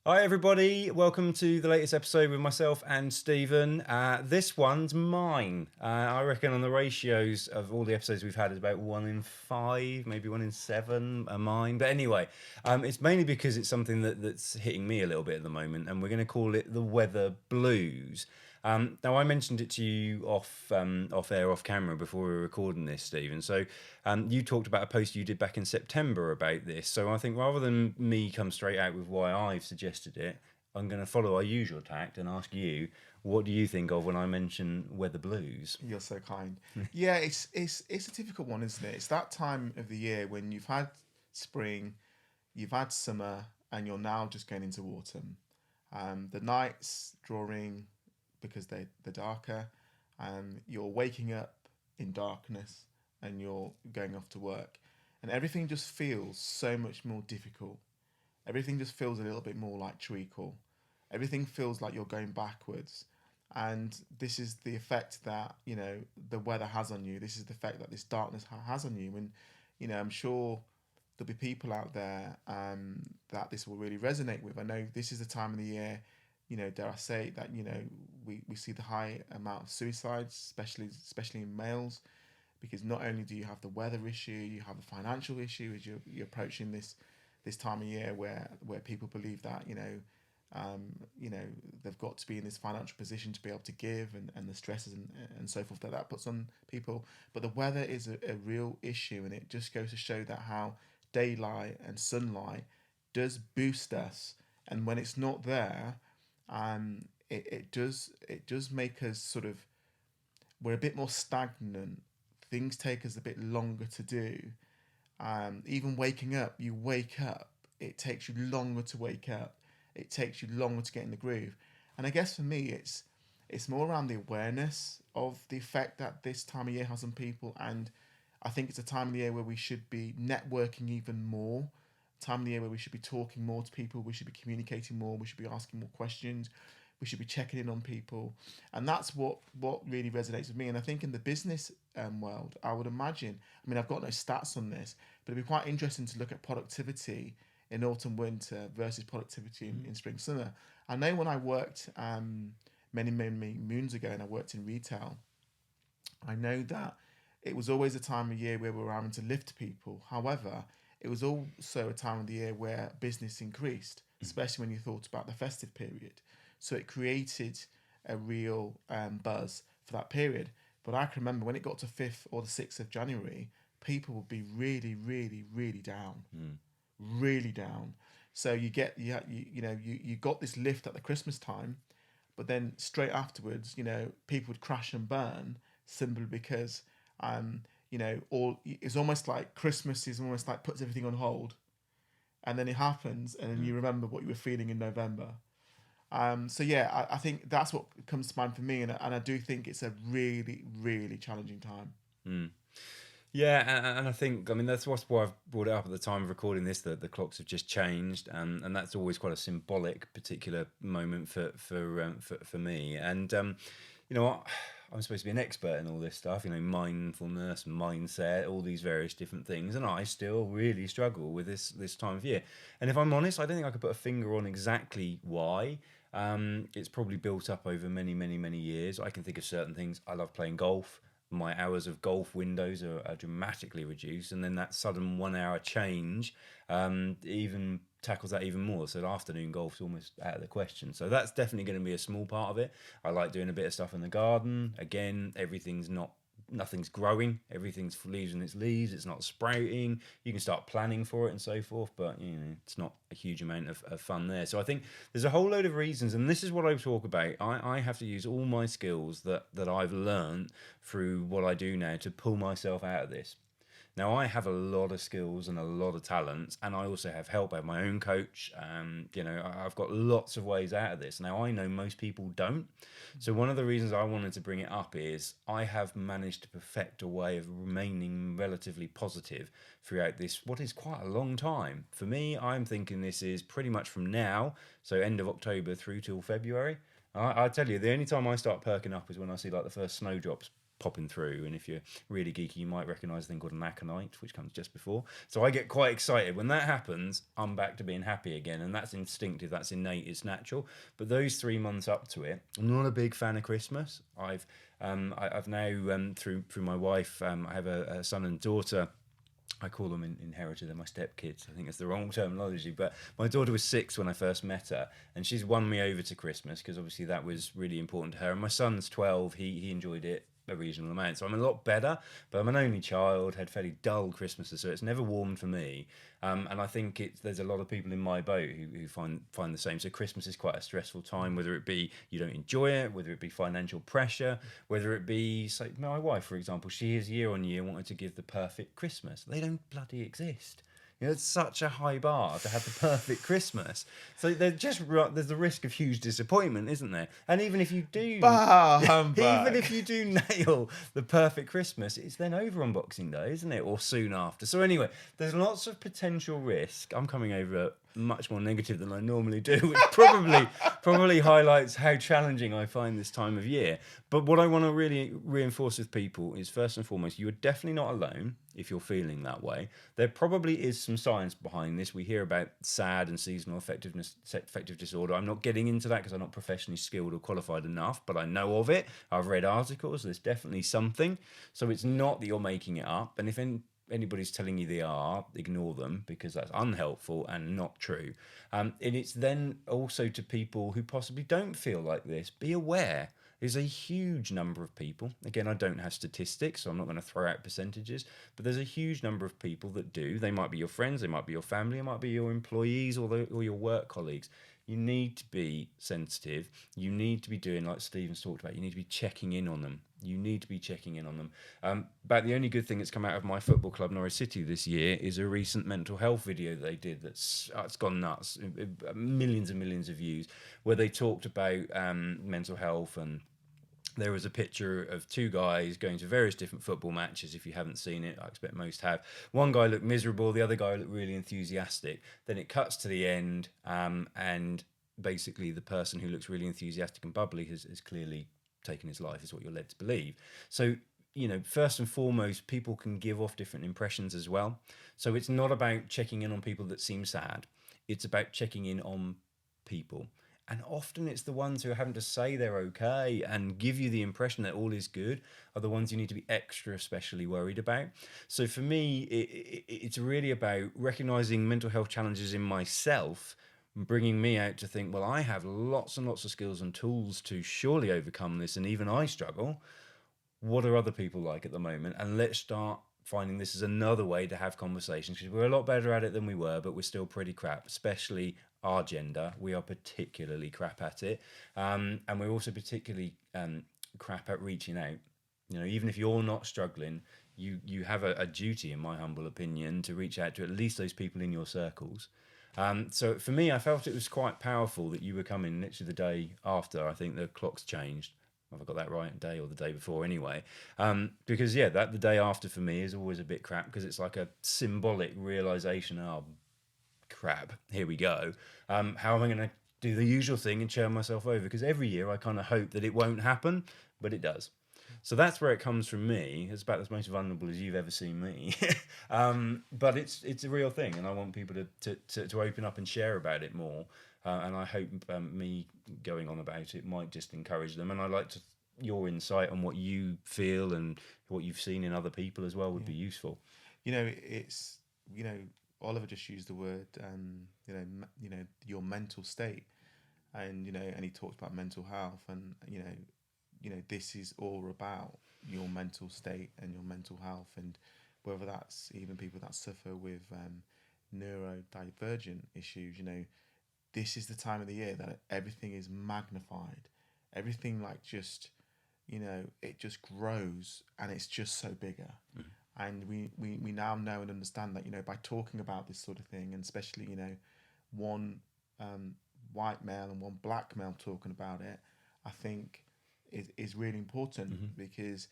Hi, everybody. Welcome to the latest episode with myself and Stephen. This one's mine. I reckon on the ratios of all the episodes we've had is about 1 in 5, maybe 1 in 7 are mine. But anyway, it's mainly because it's something that's hitting me a little bit at the moment, and we're going to call it the weather blues. Now, I mentioned it to you off air, off camera before we were recording this, Stephen. So you talked about a post you did back in September about this. So I think rather than me come straight out with why I've suggested it, I'm going to follow our usual tact and ask you, what do you think of when I mention weather blues? You're so kind. Yeah, it's a difficult one, isn't it? It's that time of the year when you've had spring, you've had summer, and you're now just going into autumn. The nights drawing because they're darker. You're waking up in darkness, and you're going off to work, and everything just feels so much more difficult. Everything just feels a little bit more like treacle. Everything feels like you're going backwards. And this is the effect that, the weather has on you. This is the effect that this darkness has on you. And, I'm sure there'll be people out there that this will really resonate with. I know this is the time of the year, dare I say that, we see the high amount of suicides, especially in males, because not only do you have the weather issue, you have the financial issue as you're approaching this time of year where people believe that they've got to be in this financial position to be able to give, and the stresses and so forth that puts on people. But the weather is a real issue, and it just goes to show that how daylight and sunlight does boost us, and when it's not there, it does make us sort of, we're a bit more stagnant. Things take us a bit longer to do. Even waking up, you wake up, it takes you longer to wake up. It takes you longer to get in the groove. And I guess for me, it's more around the awareness of the effect that this time of year has on people. And I think it's a time of the year where we should be networking even more. Time of the year where we should be talking more to people. We should be communicating more. We should be asking more questions. We should be checking in on people, and that's what really resonates with me. And I think in the business world, I would imagine. I mean, I've got no stats on this, but it'd be quite interesting to look at productivity in autumn winter versus productivity in spring summer. I know when I worked many moons ago, and I worked in retail, I know that it was always a time of year where we were having to lift people. However, it was also a time of the year where business increased, especially when you thought about the festive period. So it created a real buzz for that period. But I can remember when it got to 5th or the 6th of January, people would be really, really, really down, really down. So you got this lift at the Christmas time, but then straight afterwards, people would crash and burn simply because all it's almost like Christmas is almost like puts everything on hold, and then it happens, and then you remember what you were feeling in November. So yeah, I think that's what comes to mind for me, and I do think it's a really, really challenging time. Yeah, and I think, I mean, that's why I've brought it up at the time of recording this, that the clocks have just changed, and that's always quite a symbolic particular moment for me. And you know what, I'm supposed to be an expert in all this stuff, mindfulness, mindset, all these various different things, and I still really struggle with this time of year. And if I'm honest, I don't think I could put a finger on exactly why. It's probably built up over many, many, many years. I can think of certain things. I love playing golf. My hours of golf windows are dramatically reduced, and then that sudden 1 hour change even tackles that even more. So the afternoon golf's almost out of the question. So that's definitely going to be a small part of it. I like doing a bit of stuff in the garden. Again, nothing's growing. Everything's leaves in its leaves. It's not sprouting. You can start planning for it and so forth, but it's not a huge amount of fun there. So I think there's a whole load of reasons, and this is what I talk about. I have to use all my skills that I've learned through what I do now to pull myself out of this. Now, I have a lot of skills and a lot of talents, and I also have help. I have my own coach. I've got lots of ways out of this. Now, I know most people don't. So, one of the reasons I wanted to bring it up is I have managed to perfect a way of remaining relatively positive throughout this, what is quite a long time. For me, I'm thinking this is pretty much from now, so end of October through till February. I tell you, the only time I start perking up is when I see like the first snowdrops popping through. And if you're really geeky, you might recognise a thing called an aconite, which comes just before. So I get quite excited when that happens. I'm back to being happy again, and that's instinctive, that's innate, it's natural. But those 3 months up to it, I'm not a big fan of Christmas. I've now through my wife, I have a son and daughter. I call them inherited. They're my stepkids. I think it's the wrong terminology. But my daughter was 6 when I first met her, and she's won me over to Christmas because obviously that was really important to her. And my son's 12. He enjoyed it a reasonable amount. So I'm a lot better, but I'm an only child, had fairly dull Christmases, so it's never warmed for me. And I think there's a lot of people in my boat who find the same. So Christmas is quite a stressful time, whether it be you don't enjoy it, whether it be financial pressure, whether it be, say, my wife, for example, she is year on year wanting to give the perfect Christmas. They don't bloody exist. You know, it's such a high bar to have the perfect Christmas. So there's the risk of huge disappointment, isn't there? And even if you do, Bah, humbug. even if you do nail the perfect Christmas, it's then over on Boxing Day, isn't it? Or soon after. So anyway, there's lots of potential risk. I'm coming over much more negative than I normally do, which probably highlights how challenging I find this time of year. But what I want to really reinforce with people is, first and foremost, you are definitely not alone if you're feeling that way. There probably is some science behind this. We hear about SAD and seasonal affective disorder. I'm not getting into that because I'm not professionally skilled or qualified enough, but I know of it. I've read articles. There's definitely something. So it's not that you're making it up. And if anybody's telling you they are, ignore them, because that's unhelpful and not true. And it's then also to people who possibly don't feel like this, be aware. There's a huge number of people. Again, I don't have statistics, so I'm not going to throw out percentages, but there's a huge number of people that do. They might be your friends, they might be your family, it might be your employees or your work colleagues. You need to be sensitive. You need to be doing, like Stephen's talked about, you need to be checking in on them. You need to be checking in on them. But the only good thing that's come out of my football club, Norwich City, this year is a recent mental health video they did it's gone nuts. Millions and millions of views, where they talked about mental health, and there was a picture of 2 guys going to various different football matches. If you haven't seen it, I expect most have. One guy looked miserable, the other guy looked really enthusiastic. Then it cuts to the end, and basically the person who looks really enthusiastic and bubbly has clearly taken his life, is what you're led to believe. So, you know, first and foremost, people can give off different impressions as well. So it's not about checking in on people that seem sad. It's about checking in on people. And often it's the ones who are having to say they're okay and give you the impression that all is good are the ones you need to be extra especially worried about. So for me, it's really about recognizing mental health challenges in myself, bringing me out to think, well, I have lots and lots of skills and tools to surely overcome this, and even I struggle. What are other people like at the moment? And let's start finding this is another way to have conversations, because we're a lot better at it than we were, but we're still pretty crap, especially our gender. We are particularly crap at it. And we're also particularly crap at reaching out. You know, even if you're not struggling, you have a duty, in my humble opinion, to reach out to at least those people in your circles. So for me, I felt it was quite powerful that you were coming literally the day after, I think the clocks changed. Have I got that right? Day or the day before anyway. Because yeah, the day after for me is always a bit crap, because it's like a symbolic realization, oh crap, here we go. How am I going to do the usual thing and churn myself over? Because every year I kind of hope that it won't happen, but it does. So that's where it comes from me. It's about as most vulnerable as you've ever seen me. But it's a real thing, and I want people to open up and share about it more. And I hope me going on about it might just encourage them. And I like your insight on what you feel and what you've seen in other people as well would be useful. You know, it's, you know, Oliver just used the word, your mental state, and and he talked about mental health, and this is all about your mental state and your mental health, and whether that's even people that suffer with neurodivergent issues. This is the time of the year that everything is magnified, everything like just, it just grows, and it's just so bigger. Mm-hmm. And we now know and understand that, by talking about this sort of thing, and especially, one white male and one black male talking about it, I think is really important. Mm-hmm. Because,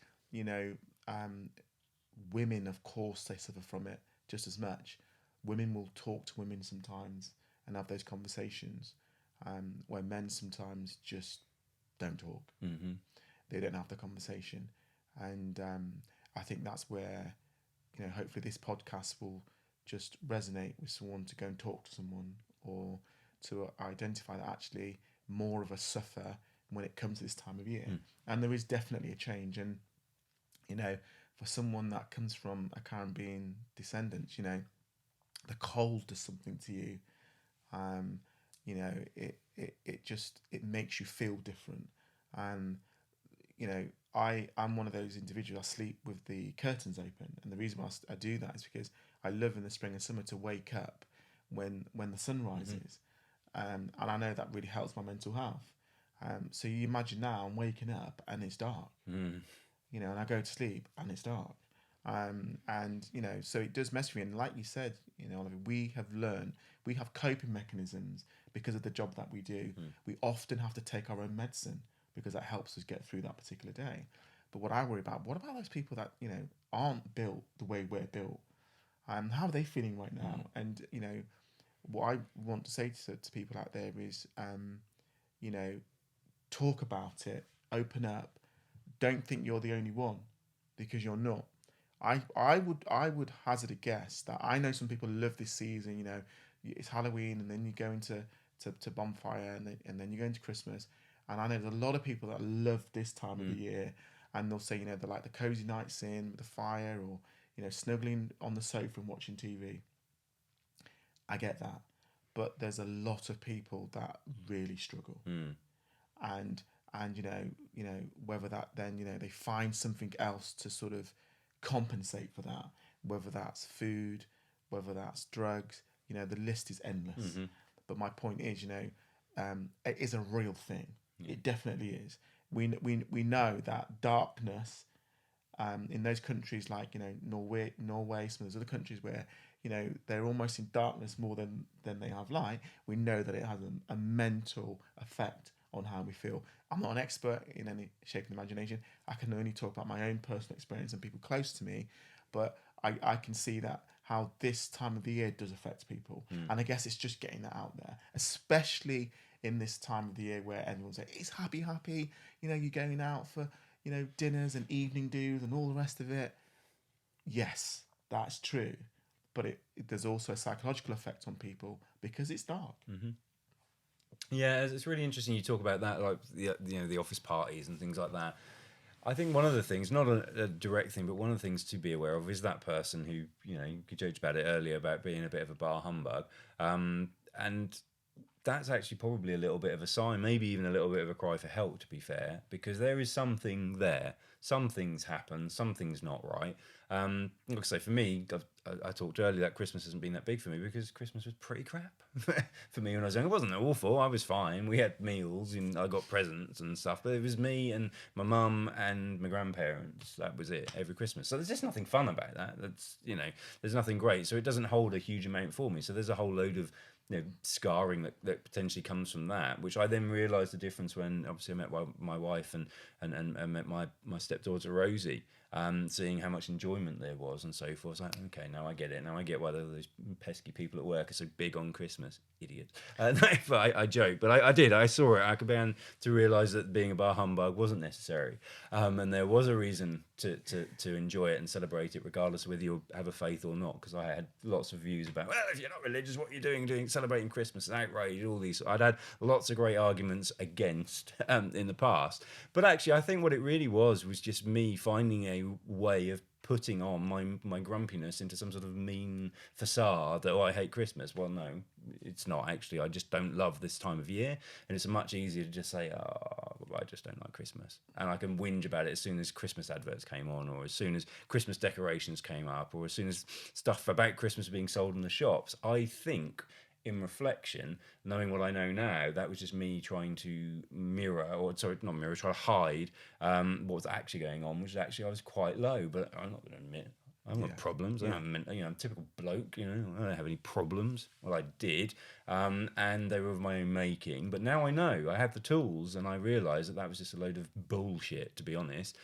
women, of course, they suffer from it just as much. Women will talk to women sometimes and have those conversations, where men sometimes just don't talk. Mm-hmm. They don't have the conversation. And I think that's where, hopefully this podcast will just resonate with someone to go and talk to someone, or to identify that actually more of us suffer when it comes to this time of year. And there is definitely a change. And, for someone that comes from a Caribbean descendant, the cold does something to you. um, it makes you feel different. And I'm one of those individuals. I sleep with the curtains open, and the reason why I do that is because I love in the spring and summer to wake up when the sun rises, and I know that really helps my mental health. So you imagine now I'm waking up and it's dark, and I go to sleep and it's dark. And so it does mess with me. And like you said, Oliver, we have coping mechanisms because of the job that we do. We often have to take our own medicine because that helps us get through that particular day. But what about those people that, aren't built the way we're built? How are they feeling right now? And, what I want to say to people out there is, you know, talk about it, open up. Don't think you're the only one, because you're not. I would hazard a guess that I know some people love this season. It's Halloween, and then you go into to bonfire, and then you go into Christmas. And I know there's a lot of people that love this time of the year, and they'll say, they like the cozy nights in with the fire, or snuggling on the sofa and watching TV. I get that, but there's a lot of people that really struggle. and and whether that, then they find something else to sort of compensate for that, whether that's food, whether that's drugs. The list is endless. But my point is, it is a real thing. It definitely is. We know that darkness, in those countries like Norway, some of those other countries where they're almost in darkness more than they have light. We know that it has a mental effect on how we feel. I'm not an expert in any shape of imagination. I can only talk about my own personal experience and people close to me, but I can see that how this time of the year does affect people. And I guess it's just getting that out there, especially in this time of the year where everyone's like, it's happy. You're going out for dinners and evening do's and all the rest of it. Yes, that's true, but there's also a psychological effect on people because it's dark. Yeah, it's really interesting you talk about that, like the office parties and things like that. I think one of the things, not a direct thing, but one of the things to be aware of is that person who, you joked about it earlier about being a bit of a bar humbug. And that's actually probably a little bit of a sign, maybe even a little bit of a cry for help, to be fair, because there is something there. Some things happen, some things not right. Like I say, for me, I talked earlier that Christmas hasn't been that big for me because Christmas was pretty crap for me when I was young. It wasn't awful. I was fine. We had meals and I got presents and stuff, but it was me and my mum and my grandparents. That was it every Christmas. So there's just nothing fun about that. There's nothing great. So it doesn't hold a huge amount for me. So there's a whole load of scarring that potentially comes from that, which I then realised the difference when obviously I met my wife and met my stepdaughter Rosie, seeing how much enjoyment there was and so forth. I was like, okay, now I get it. Now I get why those pesky people at work are so big on Christmas. Idiots. But I joke, but I did. I saw it. I began to realise that being a bar humbug wasn't necessary, and there was a reason to enjoy it and celebrate it, regardless of whether you have a faith or not. Because I had lots of views about, well, if you're not religious, what are you doing celebrating Christmas? It's outrage. All these. I'd had lots of great arguments against in the past, but actually, I think what it really was just me finding a way of putting on my grumpiness into some sort of mean facade that, I hate Christmas. Well, no, it's not actually. I just don't love this time of year, and it's much easier to just say, I just don't like Christmas, and I can whinge about it as soon as Christmas adverts came on, or as soon as Christmas decorations came up, or as soon as stuff about Christmas being sold in the shops. I think, in reflection, knowing what I know now, that was just me trying to try to hide what was actually going on, which is actually I was quite low, but I'm not going to admit I don't have problems. I don't have, I'm a typical bloke, I don't have any problems. Well, I did, and they were of my own making. But now I know, I have the tools, and I realise that was just a load of bullshit, to be honest,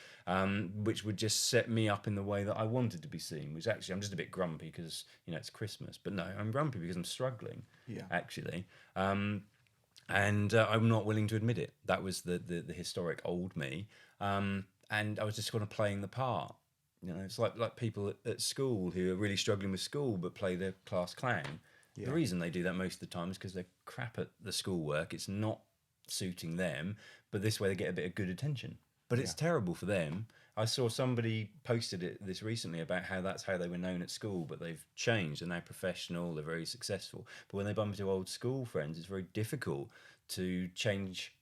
which would just set me up in the way that I wanted to be seen, which actually I'm just a bit grumpy because, it's Christmas. But no, I'm grumpy because I'm struggling, actually. And I'm not willing to admit it. That was the historic old me. and I was just kind of playing the part. You know, it's like people at school who are really struggling with school but play the class clown. The Yeah. reason they do that most of the time is because they're crap at the schoolwork. It's not suiting them, but this way they get a bit of good attention. But it's Yeah. terrible for them. I saw somebody posted this recently about how that's how they were known at school, but they've changed. They're now professional. They're very successful. But when they bump into old school friends, it's very difficult to change.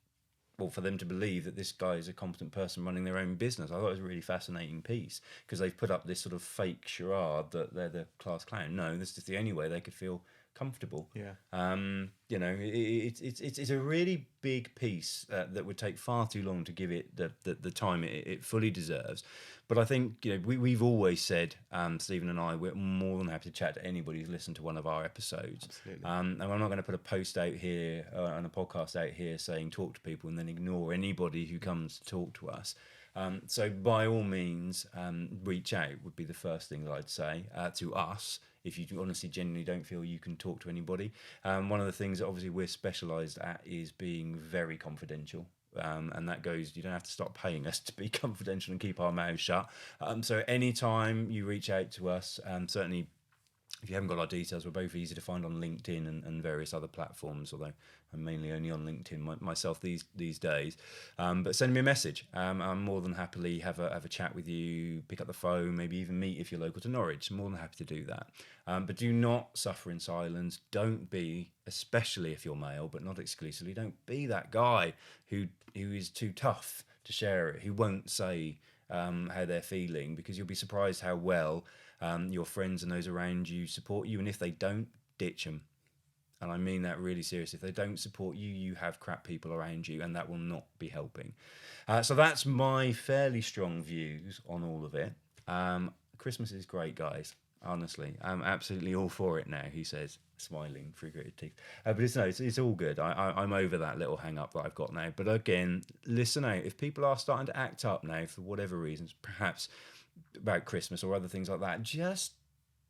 Well, for them to believe that this guy is a competent person running their own business. I thought it was a really fascinating piece because they've put up this sort of fake charade that they're the class clown. No, this is the only way they could feel comfortable. Yeah. You know, it's a really big piece that would take far too long to give it the time it fully deserves. But I think, you know, we've always said, Stephen and I, we're more than happy to chat to anybody who's listened to one of our episodes. Absolutely. And I'm not going to put a post out here and a podcast out here saying talk to people and then ignore anybody who comes to talk to us. So by all means, reach out would be the first thing that I'd say to us if you honestly genuinely don't feel you can talk to anybody. One of the things that obviously we're specialised at is being very confidential. And that goes, you don't have to stop paying us to be confidential and keep our mouths shut. So anytime you reach out to us, certainly if you haven't got our details, we're both easy to find on LinkedIn and various other platforms, although I'm mainly only on LinkedIn myself these days. But send me a message. I'm more than happily have a chat with you, pick up the phone, maybe even meet if you're local to Norwich. I'm more than happy to do that. But do not suffer in silence. Don't be, especially if you're male, but not exclusively, don't be that guy who is too tough to share it, who won't say how they're feeling, because you'll be surprised how well your friends and those around you support you. And if they don't, ditch them. And I mean that really seriously. If they don't support you, you have crap people around you, and that will not be helping. So that's my fairly strong views on all of it. Christmas is great, guys. Honestly, I'm absolutely all for it now, he says, smiling through gritted teeth. But it's all good. I'm over that little hang up that I've got now. But again, listen out. If people are starting to act up now for whatever reasons, perhaps about Christmas or other things like that, just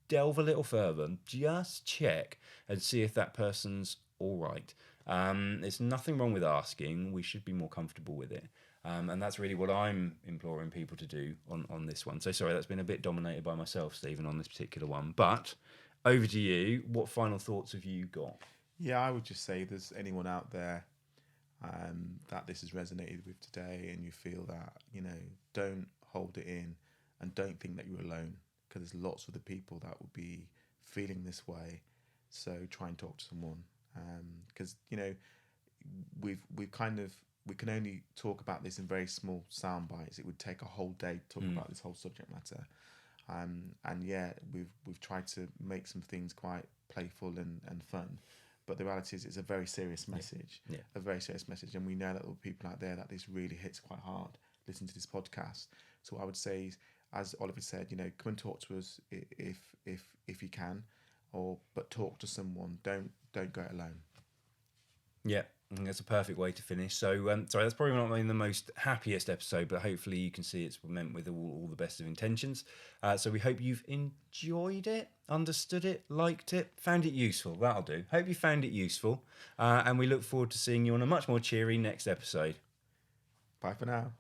delve a little further. Just check and see if that person's all right. There's nothing wrong with asking. We should be more comfortable with it. And that's really what I'm imploring people to do on this one. So sorry, that's been a bit dominated by myself, Stephen, on this particular one. But over to you. What final thoughts have you got? Yeah, I would just say if there's anyone out there that this has resonated with today and you feel that, you know, don't hold it in and don't think that you're alone, because there's lots of the people that will be feeling this way. So try and talk to someone, because, you know, we can only talk about this in very small sound bites. It would take a whole day to talk about this whole subject matter. And yeah, we've tried to make some things quite playful and fun, but the reality is it's a very serious message, a very serious message. And we know that there are people out there that this really hits quite hard. Listen to this podcast. So what I would say is, as Oliver said, you know, come and talk to us if you can, but talk to someone. Don't go it alone. Yeah, I think that's a perfect way to finish. So, sorry, that's probably not the most happiest episode, but hopefully you can see it's meant with all the best of intentions. So we hope you've enjoyed it, understood it, liked it, found it useful. That'll do. Hope you found it useful. And we look forward to seeing you on a much more cheery next episode. Bye for now.